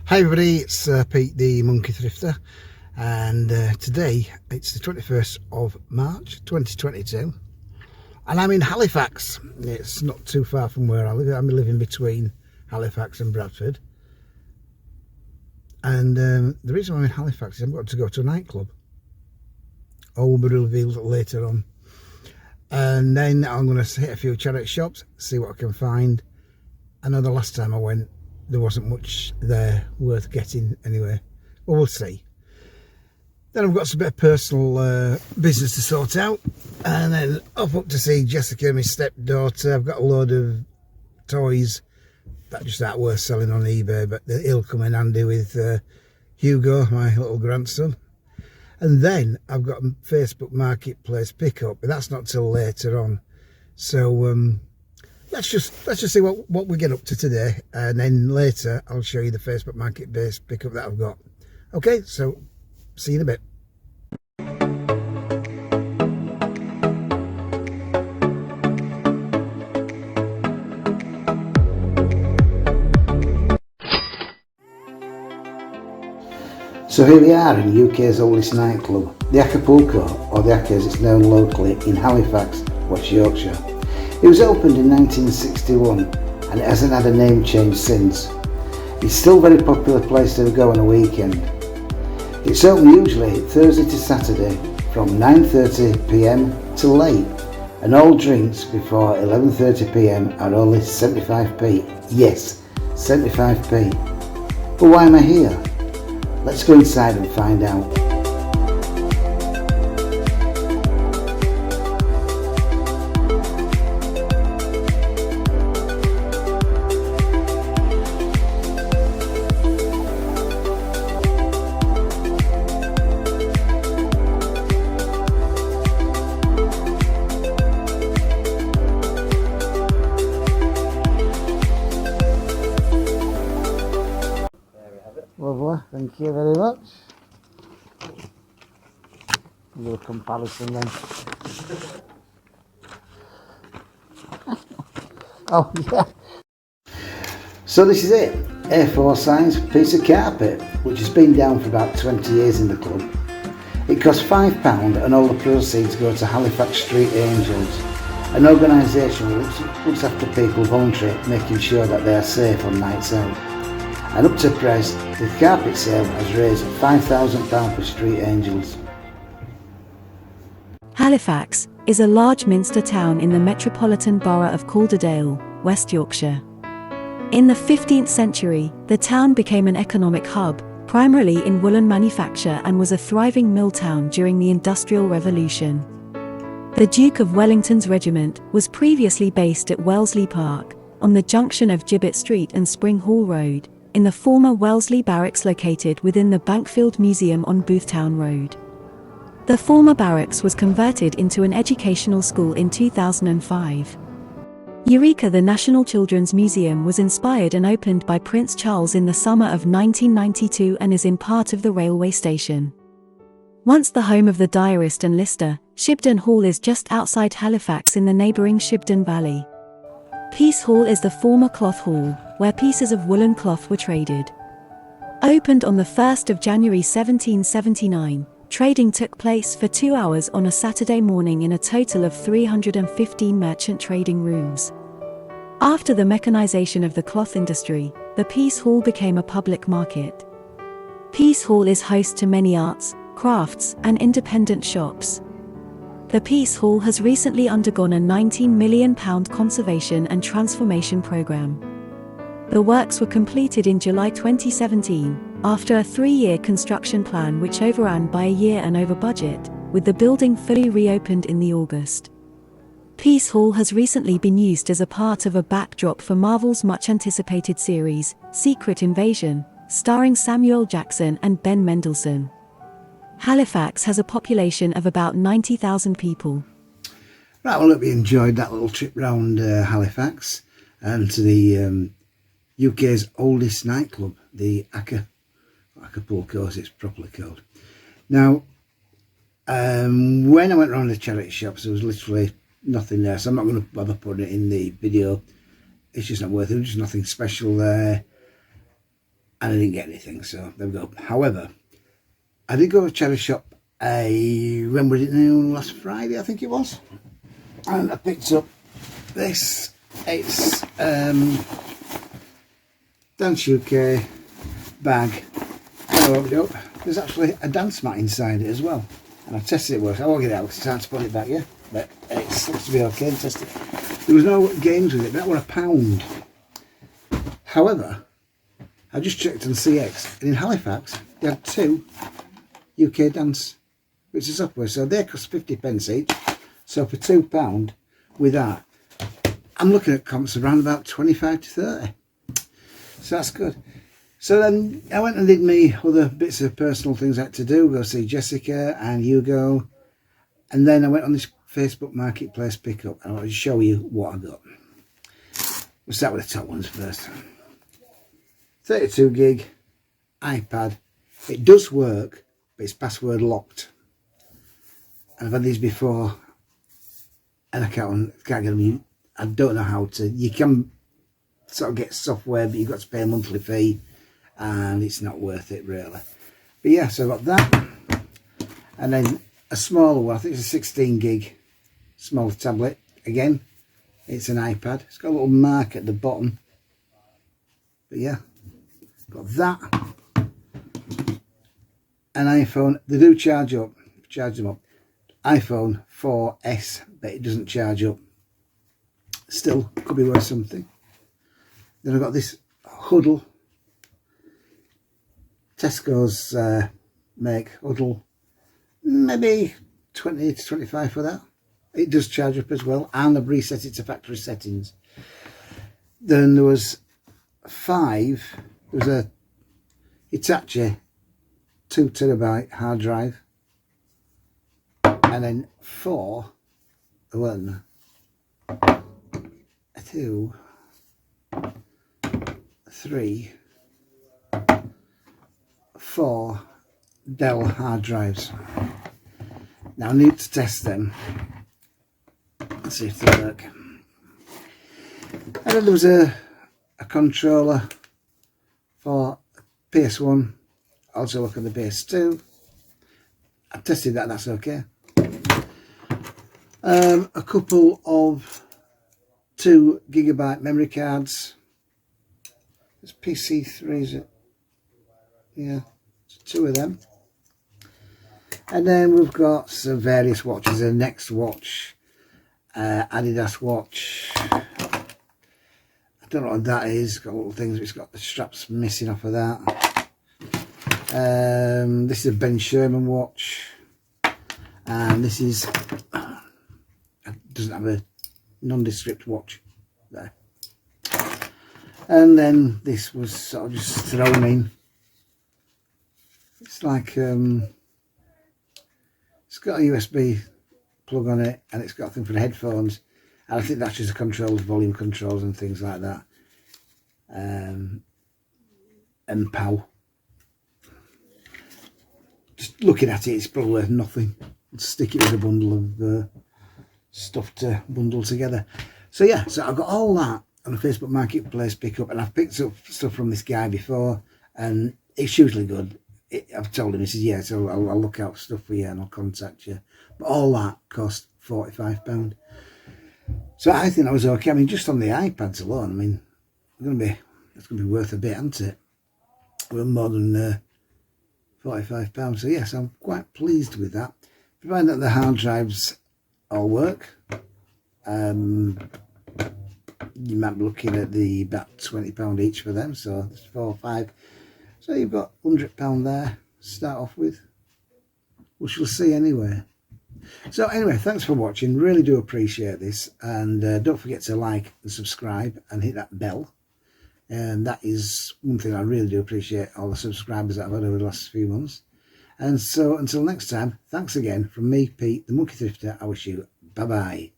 Hi everybody, it's Pete the Monkey Thrifter, and today it's the 21st of March 2022 and I'm in Halifax. It's not too far from where I live. I'm living between Halifax and Bradford, and the reason I'm in Halifax is I'm going to go to a nightclub. All will be revealed later on, and then I'm going to hit a few charity shops, see what I can find. I know the last time I went there wasn't much there worth getting anyway. Well, we'll see. Then I've got some bit of personal business to sort out, and then off up to see Jessica, my stepdaughter. I've got a load of toys that just aren't worth selling on eBay, but it'll come in handy with Hugo, my little grandson. And then I've got a Facebook Marketplace pickup, but that's not till later on. So let's just see what we get up to today, and then later I'll show you the Facebook Marketplace pickup that I've got. Okay, so see you in a bit. So here we are in UK's oldest nightclub, the Acapulco, or the Acca as it's known locally, in Halifax, West Yorkshire. It was opened in 1961 and it hasn't had a name change since. It's still a very popular place to go on a weekend. It's open usually Thursday to Saturday from 9:30 PM till late, and all drinks before 11:30 PM are only 75p. Yes, 75p. But why am I here? Let's go inside and find out. Lovely, thank you very much. A little comparison then. Oh yeah. So this is it, A4 size piece of carpet, which has been down for about 20 years in the club. It costs £5 and all the proceeds go to Halifax Street Angels, an organisation which looks after people voluntarily, making sure that they are safe on nights out. And up to present, the carpet sale has raised £5,000 for Street Angels. Halifax is a large minster town in the metropolitan borough of Calderdale, West Yorkshire. In the 15th century, the town became an economic hub, primarily in woolen manufacture, and was a thriving mill town during the Industrial Revolution. The Duke of Wellington's regiment was previously based at Wellesley Park, on the junction of Gibbet Street and Spring Hall Road, in the former Wellesley Barracks located within the Bankfield Museum on Boothtown Road. The former barracks was converted into an educational school in 2005. Eureka, the National Children's Museum, was inspired and opened by Prince Charles in the summer of 1992 and is in part of the railway station. Once the home of the diarist and lister, Shibden Hall is just outside Halifax in the neighbouring Shibden Valley. Peace Hall is the former cloth hall, where pieces of woolen cloth were traded. Opened on the 1st of January 1779, trading took place for 2 hours on a Saturday morning in a total of 315 merchant trading rooms. After the mechanisation of the cloth industry, the Peace Hall became a public market. Peace Hall is host to many arts, crafts, and independent shops. The Peace Hall has recently undergone a £19 million conservation and transformation programme. The works were completed in July 2017, after a 3-year construction plan which overran by a year and over budget, with the building fully reopened in the August. Peace Hall has recently been used as a part of a backdrop for Marvel's much-anticipated series, Secret Invasion, starring Samuel Jackson and Ben Mendelsohn. Halifax has a population of about 90,000 people. Right, well, hope you enjoyed that little trip round Halifax and to the UK's oldest nightclub, the Acca, Acapulco as it's properly called. Now, when I went around the charity shops, there was literally nothing there, so I'm not going to bother putting it in the video. It's just not worth it. There's just nothing special there. and I didn't get anything, so there we go. However, I did go to a charity shop when was it now? Last Friday, I think it was, and I picked up this. It's Dance UK bag. I opened it up. There's actually a dance mat inside it as well, and I tested it. Works. I won't get it out because it's hard to put it back, yeah, but it looks to be okay. And test it. There was no games with it, but that were £1. However, I just checked on CX, and in Halifax they had 2 UK dance which is software, so they cost 50p each. So for £2 with that, I'm looking at comps around about 25 to 30. So that's good. So then I went and did me other bits of personal things I had to do, go see Jessica and Hugo, and then I went on this Facebook Marketplace pickup, and I'll show you what I got. We'll start with the top ones first. 32 gig iPad. It does work, but it's password locked. And I've had these before, and I can't get them. I don't know how to. You can sort of get software, but you've got to pay a monthly fee, and it's not worth it really. But yeah, so I got that, and then a smaller one. I think it's a 16 gig smaller tablet. Again, it's an iPad. It's got a little mark at the bottom. But yeah, got that. An iPhone. They do charge them up. iPhone 4S, but it doesn't charge up. Still, could be worth something. Then I've got this Huddle. Tesco's make Huddle. Maybe 20 to 25 for that. It does charge up as well, and I've reset it to factory settings. Then there was 5. There was a Hitachi 2TB hard drive, and then 4. 2, 3, 4 Dell hard drives. Now I need to test them. Let's see if they work. And then there was a controller for PS1. Also look at the PS2. I tested that, that's okay. A couple of 2 GB memory cards. It's PC3, is it? Yeah, 2 of them. And then we've got some various watches. A Next watch, Adidas watch. I don't know what that is. It's got little things. It's got the straps missing off of that. This is a Ben Sherman watch, and this is doesn't have a nondescript watch there. And then this was sort of just thrown in. It's like it's got a USB plug on it, and it's got a thing for the headphones, and I think that's just a controls, volume controls and things like that. And POW. Just looking at it, it's probably worth nothing. I'll stick it with a bundle of stuff to bundle together. So yeah, so I've got all that on a Facebook Marketplace pickup, and I've picked up stuff from this guy before, and it's usually good. I've told him, he says, yeah, so I'll look out for stuff for you and I'll contact you. But all that cost £45. So I think that was okay. I mean, just on the iPads alone, I mean, it's going to be worth a bit, isn't it? Well, more than £45. So yes, I'm quite pleased with that. Provided that the hard drives all work, you might be looking at about £20 each for them. So it's 4 or 5. So you've got £100 there to start off with. We shall see anyway. So anyway, thanks for watching. Really do appreciate this. And don't forget to like and subscribe and hit that bell. And that is one thing I really do appreciate, all the subscribers that I've had over the last few months. And so until next time, thanks again from me, Pete, the Monkey Thrifter. I wish you bye-bye.